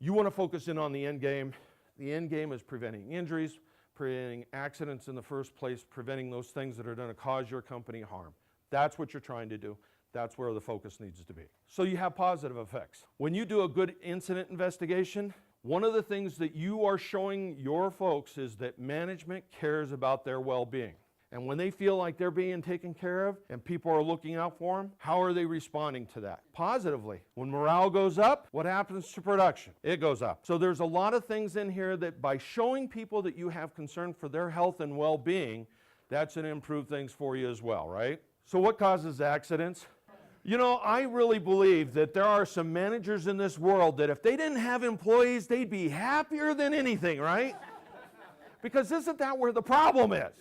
You want to focus in on the end game. The end game is preventing injuries, preventing accidents in the first place, preventing those things that are going to cause your company harm. That's what you're trying to do. That's where the focus needs to be. So you have positive effects. When you do a good incident investigation, one of the things that you are showing your folks is that management cares about their well-being. And when they feel like they're being taken care of and people are looking out for them, how are they responding to that? Positively. When morale goes up, what happens to production? It goes up. So there's a lot of things in here that by showing people that you have concern for their health and well-being, that's going to improve things for you as well, right? So what causes accidents? You know, I really believe that there are some managers in this world that if they didn't have employees, they'd be happier than anything, right? Because isn't that where the problem is?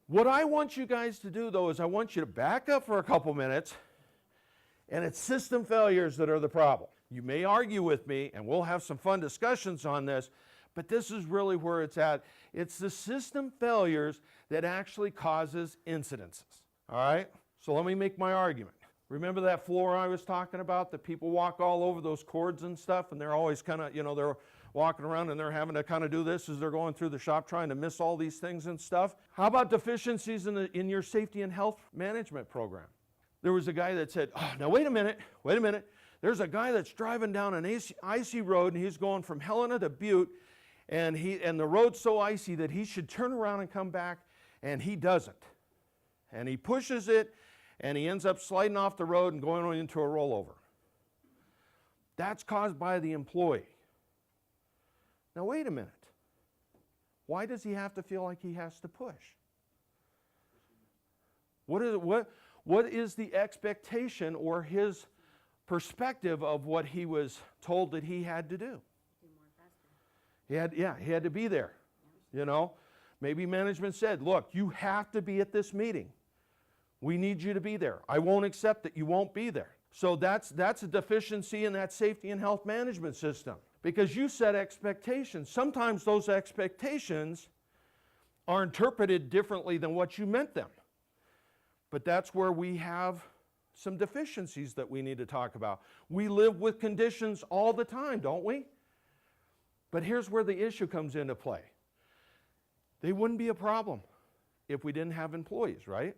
What I want you guys to do, though, is I want you to back up for a couple minutes, and it's system failures that are the problem. You may argue with me, and we'll have some fun discussions on this, but this is really where it's at. It's the system failures that actually causes incidences, all right? So let me make my argument. Remember that floor I was talking about that people walk all over those cords and stuff, and they're always kind of, you know, they're walking around and they're having to kind of do this as they're going through the shop trying to miss all these things and stuff. How about deficiencies in your safety and health management program? There was a guy that said, oh, now wait a minute. There's a guy that's driving down an icy road and he's going from Helena to Butte, and the road's so icy that he should turn around and come back, and he doesn't. And he pushes it and he ends up sliding off the road and going into a rollover. That's caused by the employee. Now wait a minute. Why does he have to feel like he has to push? What is the expectation or his perspective of what he was told that he had to do? He had to be there. You know, maybe management said, look, you have to be at this meeting. We need you to be there. I won't accept that you won't be there. So that's a deficiency in that safety and health management system, because you set expectations. Sometimes those expectations are interpreted differently than what you meant them. But that's where we have some deficiencies that we need to talk about. We live with conditions all the time, don't we? But here's where the issue comes into play. They wouldn't be a problem if we didn't have employees, right?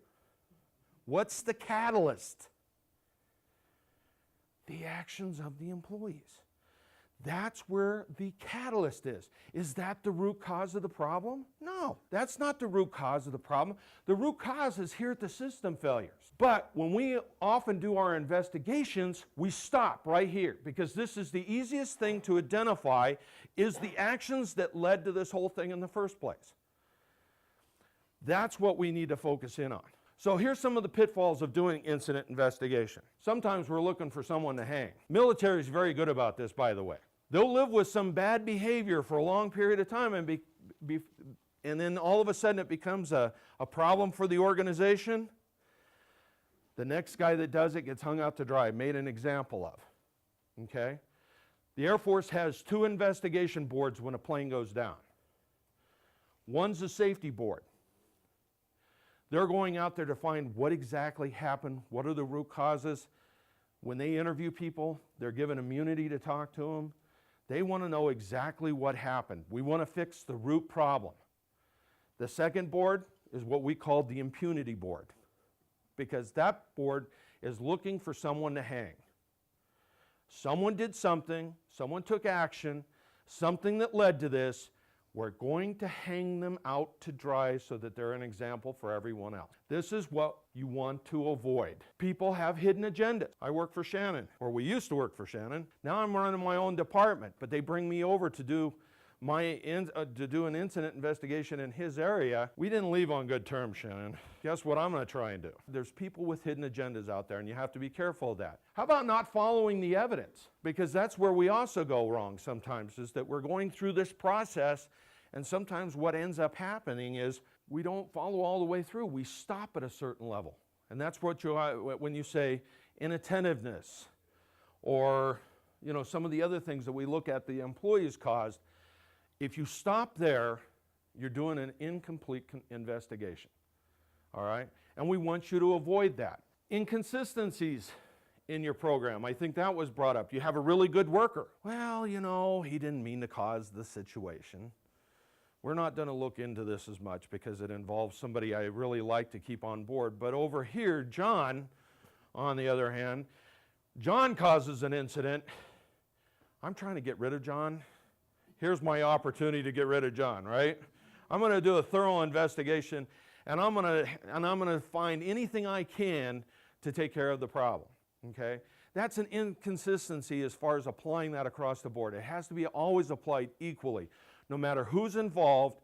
What's the catalyst? The actions of the employees. That's where the catalyst is. Is that the root cause of the problem? No, that's not the root cause of the problem. The root cause is here at the system failures. But when we often do our investigations, we stop right here, because this is the easiest thing to identify, is the actions that led to this whole thing in the first place. That's what we need to focus in on. So here's some of the pitfalls of doing incident investigation. Sometimes we're looking for someone to hang. Military is very good about this, by the way. They'll live with some bad behavior for a long period of time, and then all of a sudden it becomes a problem for the organization. The next guy that does it gets hung out to dry, made an example of. Okay? The Air Force has 2 investigation boards when a plane goes down. One's a safety board. They're going out there to find what exactly happened, what are the root causes. When they interview people, they're given immunity to talk to them. They want to know exactly what happened. We want to fix the root problem. The second board is what we call the impunity board, because that board is looking for someone to hang. Someone did something, someone took action, something that led to this. We're going to hang them out to dry so that they're an example for everyone else. This is what you want to avoid. People have hidden agendas. I work for Shannon, or we used to work for Shannon. Now I'm running my own department, but they bring me over to do an incident investigation in his area. We didn't leave on good terms, Shannon. Guess what I'm going to try and do? There's people with hidden agendas out there, and you have to be careful of that. How about not following the evidence? Because that's where we also go wrong sometimes, is that we're going through this process, and sometimes what ends up happening is we don't follow all the way through. We stop at a certain level. And that's what when you say inattentiveness, or some of the other things that we look at the employees caused. If you stop there, you're doing an incomplete investigation, all right? And we want you to avoid that. Inconsistencies in your program. I think that was brought up. You have a really good worker. Well, you know, he didn't mean to cause the situation. We're not going to look into this as much because it involves somebody I really like to keep on board. But over here, John, on the other hand, John causes an incident. I'm trying to get rid of John. Here's my opportunity to get rid of John, right? I'm going to do a thorough investigation, and I'm going to find anything I can to take care of the problem, okay? That's an inconsistency as far as applying that across the board. It has to be always applied equally. No matter who's involved,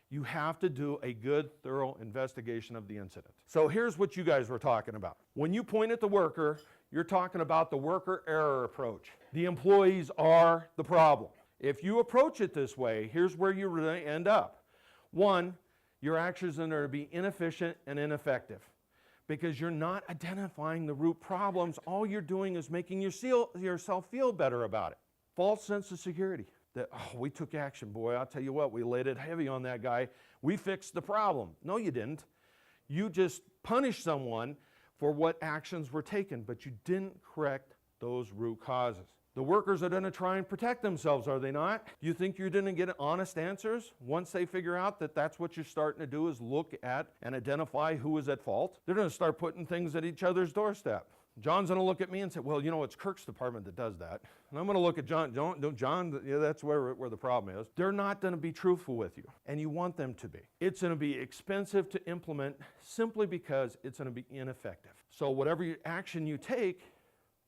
you have to do a good, thorough investigation of the incident. So here's what you guys were talking about. When you point at the worker, you're talking about the worker error approach. The employees are the problem. If you approach it this way, here's where you're going to end up. One, your actions are going to be inefficient and ineffective because you're not identifying the root problems. All you're doing is making yourself feel better about it. False sense of security. That, oh, we took action, boy, I'll tell you what, we laid it heavy on that guy. We fixed the problem. No, you didn't. You just punished someone for what actions were taken, but you didn't correct those root causes. The workers are going to try and protect themselves, are they not? You think you're going to get honest answers once they figure out that that's what you're starting to do is look at and identify who is at fault? They're going to start putting things at each other's doorstep. John's going to look at me and say, well, you know, it's Kirk's department that does that. And I'm going to look at John, yeah, that's where the problem is. They're not going to be truthful with you, and you want them to be. It's going to be expensive to implement simply because it's going to be ineffective. So whatever action you take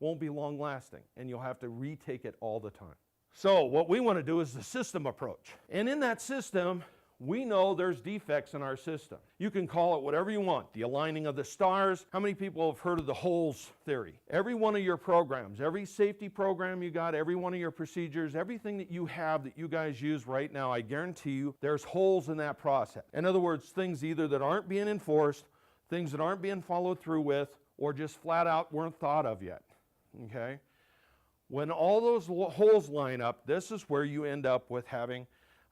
won't be long lasting, and you'll have to retake it all the time. So what we want to do is the system approach. And in that system, we know there's defects in our system. You can call it whatever you want. The aligning of the stars. How many people have heard of the holes theory? Every one of your programs, every safety program you got, every one of your procedures, everything that you have that you guys use right now, I guarantee you there's holes in that process. In other words, things either that aren't being enforced, things that aren't being followed through with, or just flat out weren't thought of yet. Okay? When all those holes line up, this is where you end up with having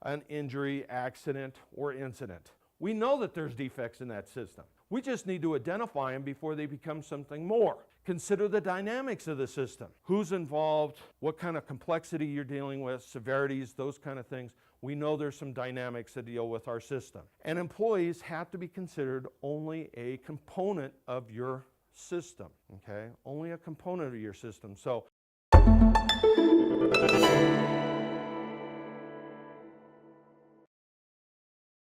an injury, accident, or incident. We know that there's defects in that system. We just need to identify them before they become something more. Consider the dynamics of the system. Who's involved, what kind of complexity you're dealing with, severities, those kind of things. We know there's some dynamics that deal with our system. And employees have to be considered only a component of your system, okay? Only a component of your system. So